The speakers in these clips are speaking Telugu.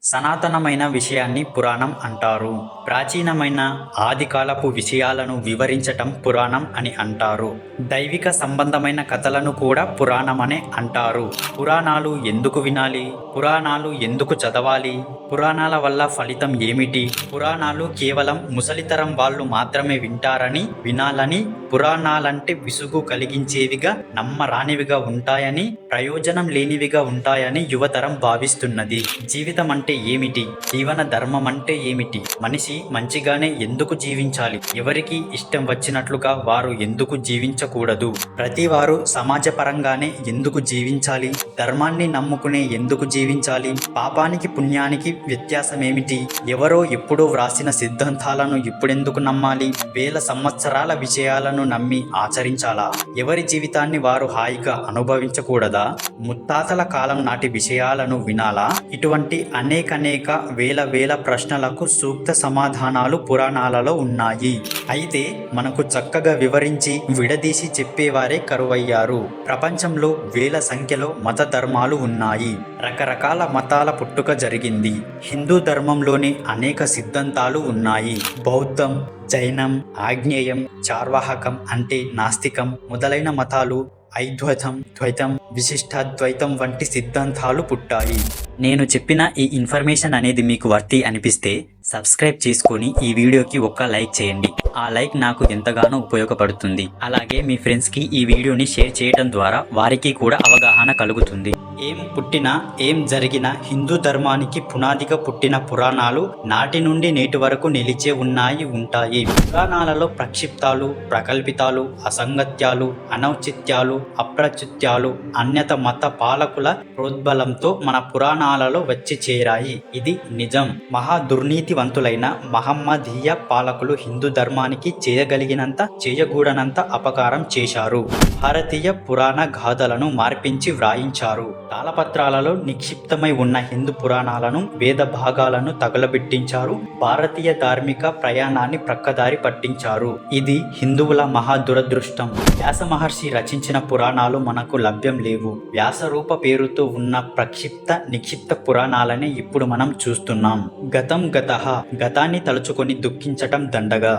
సనాతనమైన విషయాన్ని పురాణం అంటారు. ప్రాచీనమైన ఆదికాలపు విషయాలను వివరించటం పురాణం అని అంటారు. దైవిక సంబంధమైన కథలను కూడా పురాణమనే అంటారు. పురాణాలు ఎందుకు వినాలి? పురాణాలు ఎందుకు చదవాలి? పురాణాల వల్ల ఫలితం ఏమిటి? పురాణాలు కేవలం ముసలితరం వాళ్ళు మాత్రమే వినాలని, పురాణాలంటే విసుగు కలిగించేవిగా, నమ్మరానివిగా ఉంటాయని, ప్రయోజనం లేనివిగా ఉంటాయని యువతరం భావిస్తున్నది. జీవితం అంటే ఏమిటి? జీవన ధర్మం అంటే ఏమిటి? మనిషి మంచిగానే ఎందుకు జీవించాలి? ఎవరికి ఇష్టం వచ్చినట్లుగా వారు ఎందుకు జీవించకూడదు? ప్రతి వారు సమాజపరంగానే ఎందుకు జీవించాలి? ధర్మాన్ని నమ్ముకునే ఎందుకు జీవించాలి? పాపానికి పుణ్యానికి వ్యత్యాసం ఏమిటి? ఎవరో ఎప్పుడో వ్రాసిన సిద్ధాంతాలను ఇప్పుడెందుకు నమ్మాలి? వేల సంవత్సరాల విషయాలను నమ్మి ఆచరించాలా? ఎవరి జీవితాన్ని వారు హాయిగా అనుభవించకూడదా? ముత్తాతల కాలం నాటి విషయాలను వినాలా? ఇటువంటి అనేక వేల ప్రశ్నలకు సూక్త సమాధానాలు పురాణాలలో ఉన్నాయి. అయితే మనకు చక్కగా వివరించి విడదీసి చెప్పేవారే కరువయ్యారు. ప్రపంచంలో వేల సంఖ్యలో మత ధర్మాలు ఉన్నాయి. రకరకాల మతాల పుట్టుక జరిగింది. హిందూ ధర్మంలోని అనేక సిద్ధాంతాలు ఉన్నాయి. బౌద్ధం, జైనం, ఆగ్నేయం, చార్వాహకం అంటే నాస్తికం మొదలైన మతాలు, అద్వైతం, ద్వైతం, విశిష్టాద్వైతం వంటి సిద్ధాంతాలు పుట్టాయి. నేను చెప్పిన ఈ ఇన్ఫర్మేషన్ అనేది మీకు వర్తి అనిపిస్తే సబ్స్క్రైబ్ చేసుకొని ఈ వీడియోకి ఒక్క లైక్ చేయండి. ఆ లైక్ నాకు ఎంతగానో ఉపయోగపడుతుంది. అలాగే మీ ఫ్రెండ్స్కి ఈ వీడియోని షేర్ చేయడం ద్వారా వారికి కూడా అవగాహన కలుగుతుంది. ఏం పుట్టినా ఏం జరిగినా హిందూ ధర్మానికి పునాదిగా పుట్టిన పురాణాలు నాటి నుండి నేటి వరకు నిలిచే ఉంటాయి. పురాణాలలో ప్రక్షిప్తాలు, ప్రకల్పితాలు, అసంగత్యాలు, అనౌచిత్యాలు, అప్రచుత్యాలు అన్యత మత పాలకుల ప్రోద్బలంతో మన పురాణాలలో వచ్చి చేరాయి. ఇది నిజం. మహా దుర్నీతివంతులైన మహమ్మదీయ పాలకులు హిందూ ధర్మానికి చేయగలిగినంత, చేయకూడనంత అపకారం చేశారు. భారతీయ పురాణ గాథలను మార్పించి వ్రాయించారు. తాళపత్రాలలో నిక్షిప్తమై ఉన్న హిందూ పురాణాలను, వేద భాగాలను తగలబెట్టించారు. భారతీయ ధార్మిక ప్రయాణాన్ని ప్రక్కదారి పట్టించారు. ఇది హిందువుల మహా దురదృష్టం. వ్యాస మహర్షి రచించిన పురాణాలు మనకు లభ్యం లేవు. వ్యాసరూప పేరుతో ఉన్న ప్రక్షిప్త, నిక్షిప్త పురాణాలనే ఇప్పుడు మనం చూస్తున్నాం. గతం గతః, గతాన్ని తలుచుకొని దుఃఖించటం దండగా.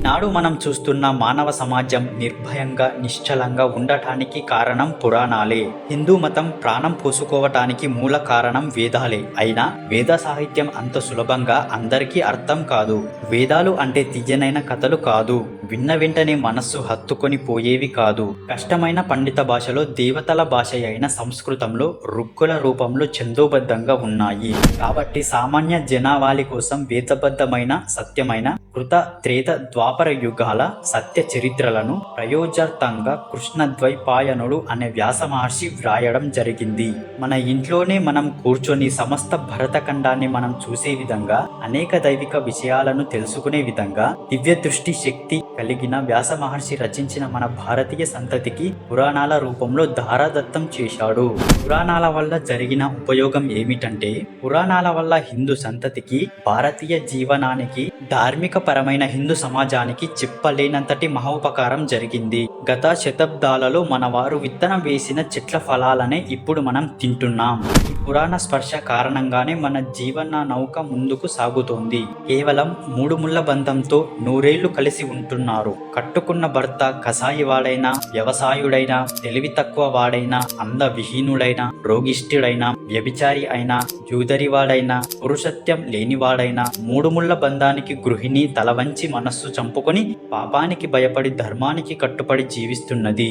నాడు మనం చూస్తున్న మానవ సమాజం నిర్భయంగా, నిశ్చలంగా ఉండటానికి కారణం పురాణాలే. హిందూ మతం ప్రాణం పోసుకోవటానికి మూల కారణం వేదాలే. అయినా వేద సాహిత్యం అంత సులభంగా అందరికీ అర్థం కాదు. వేదాలు అంటే తీయనైన కథలు కాదు. విన్న వెంటనే మనస్సు హత్తుకొని పోయేవి కాదు. కష్టమైన పండిత భాషలో, దేవతల భాష అయిన సంస్కృతంలో రుక్కుల రూపంలో ఛందోబద్ధంగా ఉన్నాయి. కాబట్టి సామాన్య జనావాళి కోసం వేదబద్ధమైన, సత్యమైన కృత, త్రేత, ద్వాపర యుగాల సత్య చరిత్రలను ప్రయోజార్థంగా కృష్ణద్వైపాయనుడు అనే వ్యాస మహర్షి వ్రాయడం జరిగింది. మన ఇంట్లోనే మనం కూర్చొని సమస్త భరతఖండాన్ని మనం చూసే విధంగా, అనేక దైవిక విషయాలను తెలుసుకునే విధంగా దివ్య దృష్టి శక్తి కలిగిన వ్యాస మహర్షి రచించిన మన భారతీయ సంతతికి పురాణాల రూపంలో ధారాదత్తం చేశాడు. పురాణాల వల్ల జరిగిన ఉపయోగం ఏమిటంటే, పురాణాల వల్ల హిందూ సంతతికి, భారతీయ జీవనానికి, ధార్మిక పరమైన హిందూ సమాజానికి చెప్పలేనంతటి మహోపకారం జరిగింది. గత శతాబ్దాలలో మన వారు విత్తనం వేసిన చెట్ల ఫలాలనే ఇప్పుడు మనం తింటున్నాం. ఈ పురాణ స్పర్శ కారణంగానే మన జీవన నౌక ముందుకు సాగుతోంది. కేవలం 3 ముళ్ళ బంధంతో 100 ఏళ్లు కలిసి ఉంటున్నారు. కట్టుకున్న భర్త కసాయివాడైనా, వ్యవసాయుడైనా, తెలివి తక్కువ వాడైనా, అందవిహీనుడైనా, రోగిష్ఠుడైనా, వ్యభిచారి అయినా, జూదరివాడైనా, పురుషత్యం లేనివాడైనా 3 ముళ్ళ బంధానికి గృహిణి తల వంచి మనస్సు చంపుకొని పాపానికి భయపడి ధర్మానికి కట్టుబడి జీవిస్తున్నది.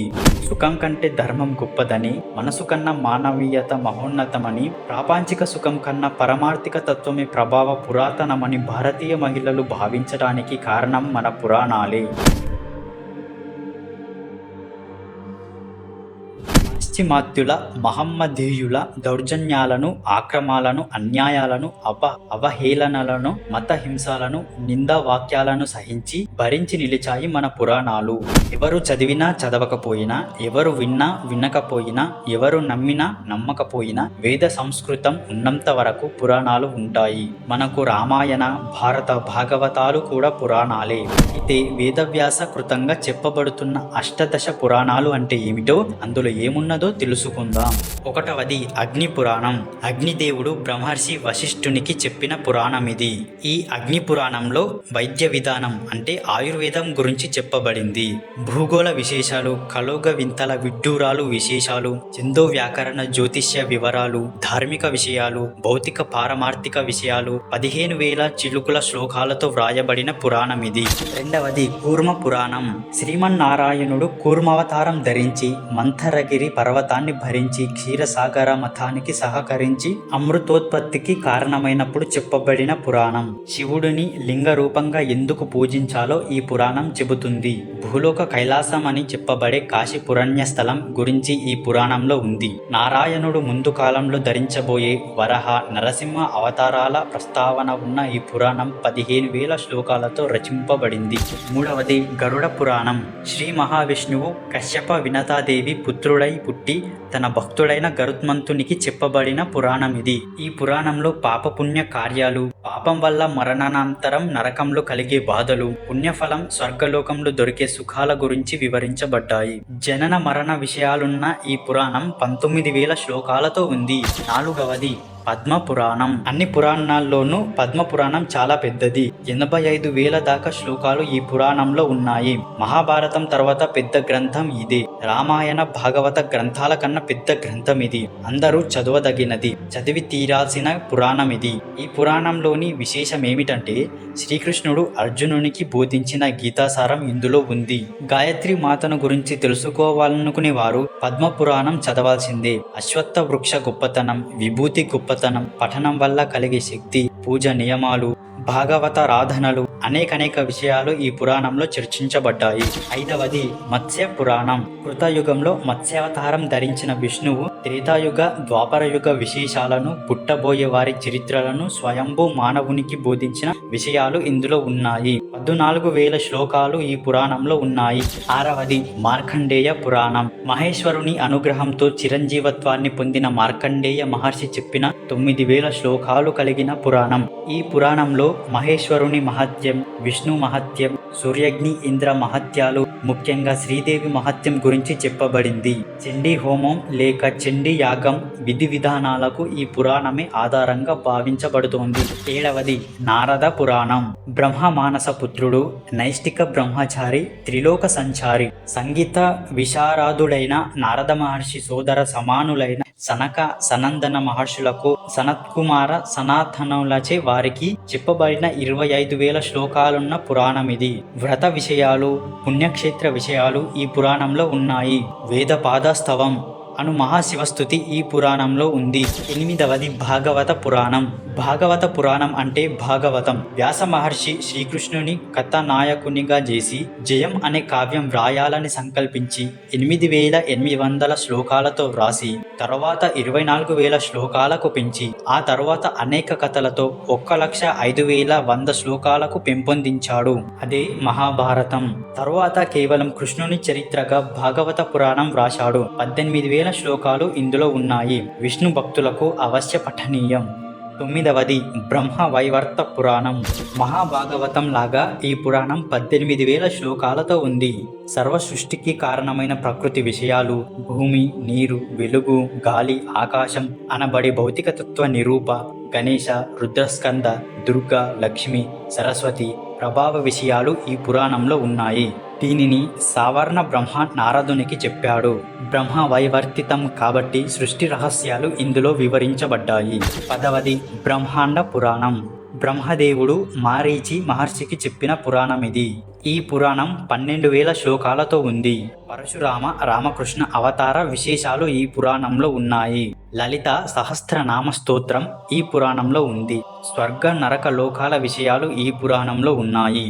సుఖం కంటే ధర్మం గొప్పదని, మనసు కన్నా మానవీయత మహోన్నతమని, ప్రాపంచిక సుఖం కన్నా పరమార్థిక తత్వమే ప్రభావ పురాతనమని భారతీయ మహిళలు భావించడానికి కారణం మన పురాణాలే. పాశ్చిమాత్యుల, మహమ్మదీయుల దౌర్జన్యాలను, ఆక్రమాలను, అన్యాయాలను, అవహేళనలను, మత హింసలను, నిందా వాక్యాలను సహించి భరించి నిలిచాయి మన పురాణాలు. ఎవరు చదివినా చదవకపోయినా, ఎవరు విన్నా వినకపోయినా, ఎవరు నమ్మినా నమ్మకపోయినా వేద సంస్కృతం ఉన్నంత వరకు పురాణాలు ఉంటాయి. మనకు రామాయణ, భారత, భాగవతాలు కూడా పురాణాలే. అయితే వేదవ్యాస కృతంగా చెప్పబడుతున్న అష్టదశ పురాణాలు అంటే ఏమిటో, అందులో ఏమున్నదో తెలుసుకుందాం. ఒకటవది అగ్ని పురాణం. అగ్నిదేవుడు బ్రహ్మర్షి వశిష్ఠునికి చెప్పిన పురాణం ఇది. ఈ అగ్ని పురాణంలో వైద్య విధానం అంటే ఆయుర్వేదం గురించి చెప్పబడింది. భూగోళ విశేషాలు, కలోగ వింతల విడ్డూరాలు విశేషాలు, ఛందో వ్యాకరణ జ్యోతిష్య వివరాలు, ధార్మిక విషయాలు, భౌతిక పారమార్థిక విషయాలు 15,000 చిలుకుల శ్లోకాలతో వ్రాయబడిన పురాణం ఇది. రెండవది కూర్మ పురాణం. శ్రీమన్నారాయణుడు కూర్మావతారం ధరించి మంథరగిరి పర్వతాన్ని భరించి క్షీరసాగర మథానికి సహకరించి అమృతోత్పత్తికి కారణమైనప్పుడు చెప్పబడిన పురాణం. శివుడిని లింగ రూపంగా ఎందుకు పూజించాలో ఈ పురాణం చెబుతుంది. భూలోక కైలాసం అని చెప్పబడే కాశీ పురణ్య స్థలం గురించి ఈ పురాణంలో ఉంది. నారాయణుడు ముందు కాలంలో ధరించబోయే వరహ, నరసింహ అవతారాల ప్రస్తావన ఉన్న ఈ పురాణం 15,000 శ్లోకాలతో రచింపబడింది. మూడవది గరుడ పురాణం. శ్రీ మహావిష్ణువు కశ్యప వినతాదేవి పుత్రుడై పుట్టి తన భక్తుడైన గరుత్మంతునికి చెప్పబడిన పురాణం ఇది. ఈ పురాణంలో పాపపుణ్య కార్యాలు, పాపం వల్ల మరణానంతరం నరకంలో కలిగే బాధలు, పుణ్యఫలం స్వర్గలోకంలో దొరికే సుఖాల గురించి వివరించబడ్డాయి. జనన మరణ విషయాలున్న ఈ పురాణం 19,000 శ్లోకాలతో ఉంది. నాలుగవది పద్మ పురాణం. అన్ని పురాణాల్లోనూ పద్మ పురాణం చాలా పెద్దది. 85,000 దాకా శ్లోకాలు ఈ పురాణంలో ఉన్నాయి. మహాభారతం తర్వాత పెద్ద గ్రంథం ఇదే. రామాయణ, భాగవత గ్రంథాల కన్నా పెద్ద గ్రంథం ఇది. అందరూ చదవదగినది, చదివి తీరాల్సిన పురాణం ఇది. ఈ పురాణంలోని విశేషం ఏమిటంటే శ్రీకృష్ణుడు అర్జునునికి బోధించిన గీతాసారం ఇందులో ఉంది. గాయత్రి మాతను గురించి తెలుసుకోవాలనుకునే వారు పద్మ పురాణం చదవాల్సిందే. అశ్వత్థ వృక్ష గొప్పతనం, విభూతి గొప్పతనం, పఠనం వల్ల కలిగే శక్తి, పూజ నియమాలు, భాగవతారాధనలు, అనేక విషయాలు ఈ పురాణంలో చర్చించబడ్డాయి. ఐదవది మత్స్య పురాణం. కృతయుగంలో మత్స్యావతారం ధరించిన విష్ణువు త్రేతాయుగ, ద్వాపరయుగ విశేషాలను, పుట్టబోయే వారి చరిత్రలను, స్వయంభూ మానవునికి బోధించిన విషయాలు ఇందులో ఉన్నాయి. 14,000 శ్లోకాలు ఈ పురాణంలో ఉన్నాయి. ఆరవది మార్కండేయ పురాణం. మహేశ్వరుని అనుగ్రహంతో చిరంజీవత్వాన్ని పొందిన మార్కండేయ మహర్షి చెప్పిన 9,000 శ్లోకాలు కలిగిన పురాణం. ఈ పురాణంలో మహేశ్వరుని మహత్యం, విష్ణు మహత్యం, సూర్యగ్ని ఇంద్ర మహత్యాలు, ముఖ్యంగా శ్రీదేవి మహత్యం గురించి చెప్పబడింది. చండీ హోమం లేక చండీ యాగం విధి విధానాలకు ఈ పురాణమే ఆధారంగా భావించబడుతోంది. ఏడవది నారద పురాణం. బ్రహ్మ మానస పుత్రుడు, నైష్టిక బ్రహ్మచారి, త్రిలోక సంచారి, సంగీత విశారదుడైన నారద మహర్షి సోదర సమానులైన సనక, సనందన మహర్షులకు సనత్కుమార సనాతనులచే వారికి చెప్పబడిన 25,000 శ్లోకాలున్న పురాణం ఇది. వ్రత విషయాలు, పుణ్యక్షేత్ర విషయాలు ఈ పురాణంలో ఉన్నాయి. వేద పాదస్తవం అను మహాశివస్తుతి ఈ పురాణంలో ఉంది. ఎనిమిదవది భాగవత పురాణం. భాగవత పురాణం అంటే భాగవతం. వ్యాస మహర్షి శ్రీకృష్ణుని కథానాయకునిగా చేసి జయం అనే కావ్యం వ్రాయాలని సంకల్పించి 8,800 శ్లోకాలతో వ్రాసి తర్వాత 24,000 శ్లోకాలకు పెంచి ఆ తర్వాత అనేక కథలతో 1,05,100 శ్లోకాలకు పెంపొందించాడు. అదే మహాభారతం. తరువాత కేవలం కృష్ణుని చరిత్రగా భాగవత పురాణం వ్రాశాడు. 18,000 శ్లోకాలు ఇందులో ఉన్నాయి. విష్ణు భక్తులకు అవశ్య పఠనీయం. 9వది బ్రహ్మ వైవర్త పురాణం. మహాభాగవతం లాగా ఈ పురాణం 18,000 శ్లోకాలతో ఉంది. సర్వ సృష్టికి కారణమైన ప్రకృతి విషయాలు, భూమి, నీరు, వెలుగు, గాలి, ఆకాశం అనబడి భౌతిక తత్వ నిరూప, గణేశ, రుద్రస్కంద, దుర్గా, లక్ష్మి, సరస్వతి ప్రభావ విషయాలు ఈ పురాణంలో ఉన్నాయి. దీనిని సావర్ణ బ్రహ్మ నారదునికి చెప్పాడు. బ్రహ్మ వైవర్తితం కాబట్టి సృష్టి రహస్యాలు ఇందులో వివరించబడ్డాయి. 10వది బ్రహ్మాండ పురాణం. బ్రహ్మదేవుడు మారీచి మహర్షికి చెప్పిన పురాణం ఇది. ఈ పురాణం 12,000 శ్లోకాలతో ఉంది. పరశురామ, రామకృష్ణ అవతార విశేషాలు ఈ పురాణంలో ఉన్నాయి. లలిత సహస్రనామ స్తోత్రం ఈ పురాణంలో ఉంది. స్వర్గ నరక లోకాల విషయాలు ఈ పురాణంలో ఉన్నాయి.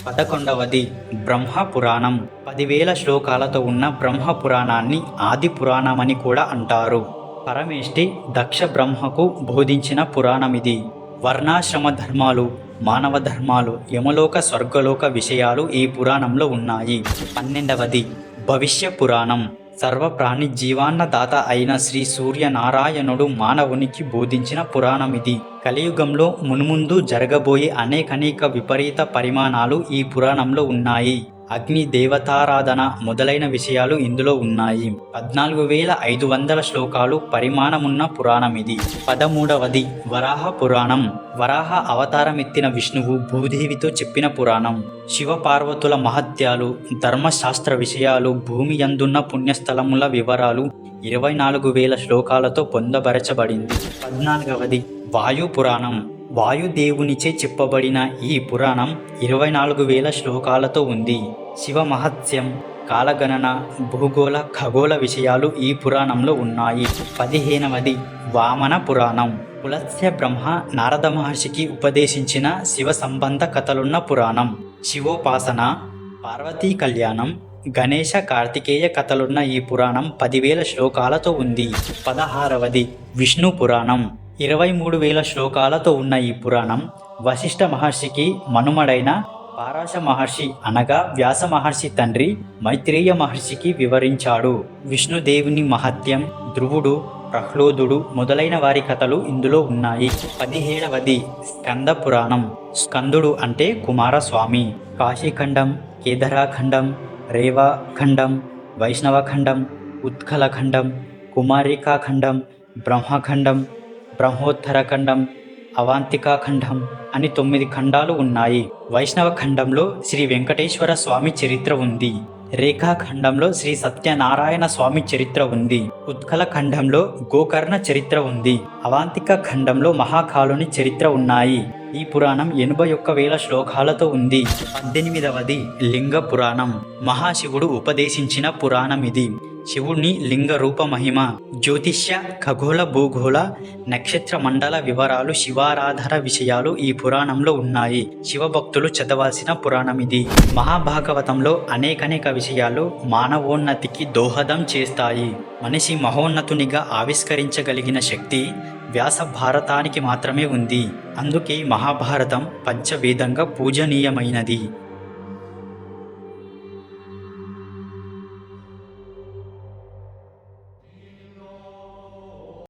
11వది బ్రహ్మ పురాణం. 10,000 శ్లోకాలతో ఉన్న బ్రహ్మ పురాణాన్ని ఆది పురాణమని కూడా అంటారు. పరమేష్టి దక్ష బ్రహ్మకు బోధించిన పురాణమిది. వర్ణాశ్రమ ధర్మాలు, మానవ ధర్మాలు, యమలోక స్వర్గలోక విషయాలు ఈ పురాణంలో ఉన్నాయి. 12వది భవిష్య పురాణం. సర్వ ప్రాణి జీవాన్నదాత అయిన శ్రీ సూర్యనారాయణుడు మానవునికి బోధించిన పురాణమిది. కలియుగంలో మున్ముందు జరగబోయే అనేకనేక విపరీత పరిమాణాలు ఈ పురాణంలో ఉన్నాయి. అగ్ని దేవతారాధన మొదలైన విషయాలు ఇందులో ఉన్నాయి. 14,500 శ్లోకాలు పరిమాణమున్న పురాణమిది. 13వది వరాహ పురాణం. వరాహ అవతారమెత్తిన విష్ణువు భూదేవితో చెప్పిన పురాణం. శివపార్వతుల మహత్యాలు, ధర్మశాస్త్ర విషయాలు, భూమి యందున్న పుణ్యస్థలముల వివరాలు 24,000 శ్లోకాలతో పొందబరచబడింది. 14వది వాయు పురాణం. వాయుదేవునిచే చెప్పబడిన ఈ పురాణం 24,000 శ్లోకాలతో ఉంది. శివ మహత్యం, కాలగణన, భూగోళ ఖగోళ విషయాలు ఈ పురాణంలో ఉన్నాయి. 15వది వామన పురాణం. పులస్త్య బ్రహ్మ నారద మహర్షికి ఉపదేశించిన శివ సంబంధ కథలున్న పురాణం. శివోపాసన, పార్వతీ కళ్యాణం, గణేశ కార్తికేయ కథలున్న ఈ పురాణం 10,000 శ్లోకాలతో ఉంది. 16వది విష్ణు పురాణం. 23,000 శ్లోకాలతో ఉన్న ఈ పురాణం వశిష్ఠ మహర్షికి మనుమడైన పారాశ మహర్షి అనగా వ్యాస మహర్షి తండ్రి మైత్రేయ మహర్షికి వివరించాడు. విష్ణుదేవుని మహత్యం, ధ్రువుడు, ప్రహ్లాదుడు మొదలైన వారి కథలు ఇందులో ఉన్నాయి. 17వది స్కంద పురాణం. స్కందుడు అంటే కుమారస్వామి. కాశీఖండం, కేదారఖండం, రేవాఖండం, వైష్ణవఖండం, ఉత్కలఖండం, కుమారికాఖండం, బ్రహ్మఖండం, బ్రహ్మోత్తరఖండం, అవాంతికాఖండం అని 9 ఖండాలు ఉన్నాయి. వైష్ణవ ఖండంలో శ్రీ వెంకటేశ్వర స్వామి చరిత్ర ఉంది. రేఖాఖండంలో శ్రీ సత్యనారాయణ స్వామి చరిత్ర ఉంది. ఉత్కల ఖండంలో గోకర్ణ చరిత్ర ఉంది. అవాంతిక ఖండంలో మహాకాలుని చరిత్ర ఉన్నాయి. ఈ పురాణం 81,000 శ్లోకాలతో ఉంది. 18వది లింగ పురాణం. మహాశివుడు ఉపదేశించిన పురాణం ఇది. శివుని లింగ రూప మహిమ, జ్యోతిష్య, ఖగోళ, భూగోళ, నక్షత్ర మండల వివరాలు, శివారాధన విషయాలు ఈ పురాణంలో ఉన్నాయి. శివభక్తులు చదవాల్సిన పురాణం ఇది. మహాభాగవతంలో అనేకనేక విషయాలు మానవోన్నతికి దోహదం చేస్తాయి. మనిషి మహోన్నతునిగా ఆవిష్కరించగలిగిన శక్తి వ్యాస భారతానికి మాత్రమే ఉంది. అందుకే మహాభారతం పంచవేదంగా పూజనీయమైనది.